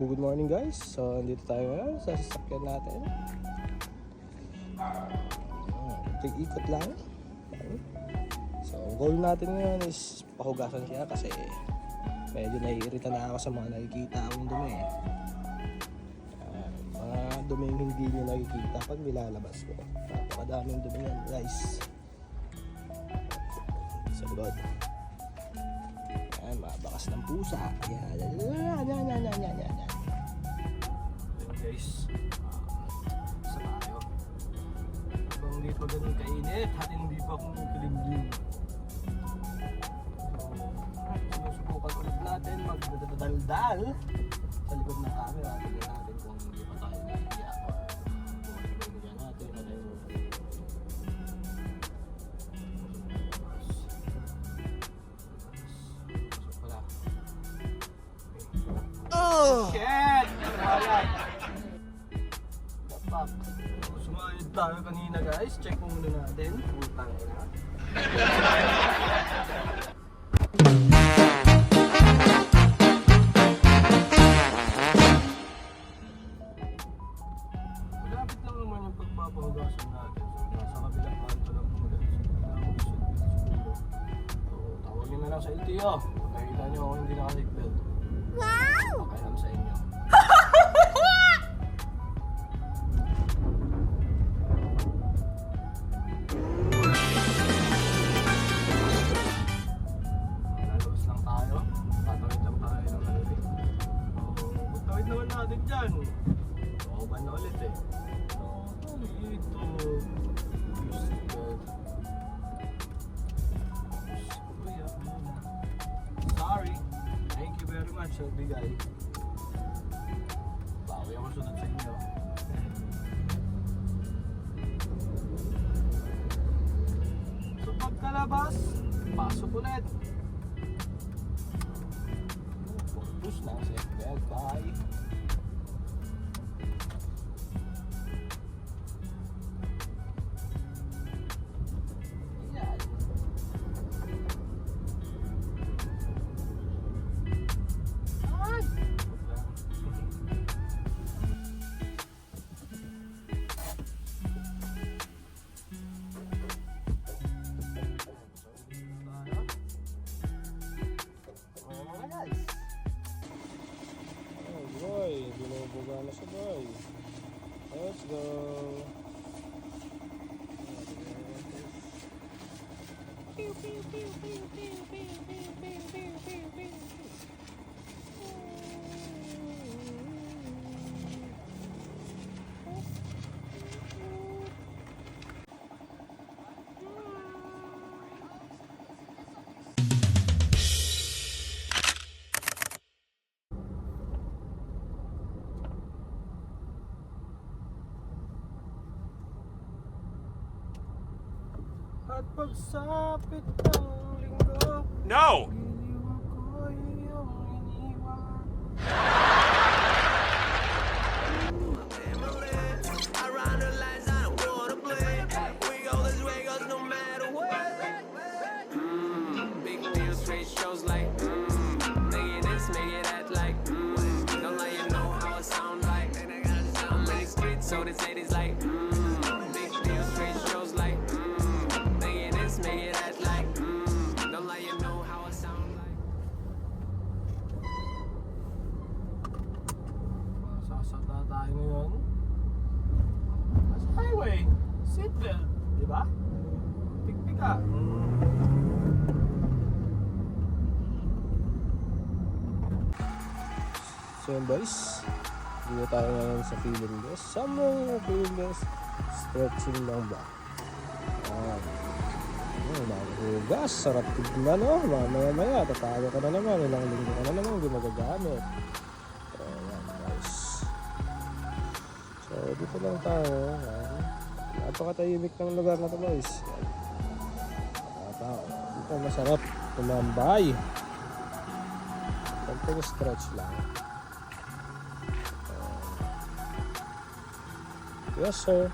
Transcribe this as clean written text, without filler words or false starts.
Good morning guys, so andito tayo ngayon sa sasakyan natin. Ikot lang. So ang goal natin ngayon is pahugasan siya kasi medyo naiirita na ako sa mga nakikita akong dumi. Mga duming hindi nyo nakikita pag nilalabas ko. Napakadaming dumi yan guys. Sa likod. Ayan, mabakas ng pusa. Yan. Guys, sa tayo habang hindi pa ganun kainit at hindi pa akong kilimlim. Sinusubukan ulit natin magdadaldal sa likod ng camera. Tignan natin kung hindi pa tayo naiiyak or kung ibigyan natin na tayo. Oh! Shit! Ayan! Sumayad tayo kanina guys, check mo muna natin. Putang ina. Malapit lang naman yung pagpapahugasan natin. So, nasa kabilang kanto lang muna guys. So, tawagin na lang sa LTO. Nakikita nyo ako hindi naka-seatbelt. Wow! Pakailan sa inyo. Naman natin dyan. Kauban na ulit eh. Sorry. Thank you very much sa bigay. Bawi ako sunod sa inyo. So pagkalabas, pasok ulit. Push na ang seatbelt. Bye. Binubuga na siya boy. Let's go. Pew pew pew pew pew pew pew pew pew pew pew. At pagsapit ng linggo, No! iniwan ko iyong iniwan. Big deal, straight shows like make it this, make it that like don't let you know how it sound like I'm in the streets, so this lady's like big deal, straight shows like make it this, make it that like don't let you know how it sound like. Sasada tayo ngayon. Nasa highway. Seatbelt, di ba? Pikpika. So yun boys, dito tayo ngayon sa feeling best. Summer feeling best. Stretching lang ba? Hugas, sarap tignan no? Mamaya tatawa ka na naman, ilang linggo ka na naman hindi magagamit. So yan guys. So dito lang tayo. Napakatahimik ng lugar na to guys. Dito masarap tumambay. Pag-stretch lang. Yes sir.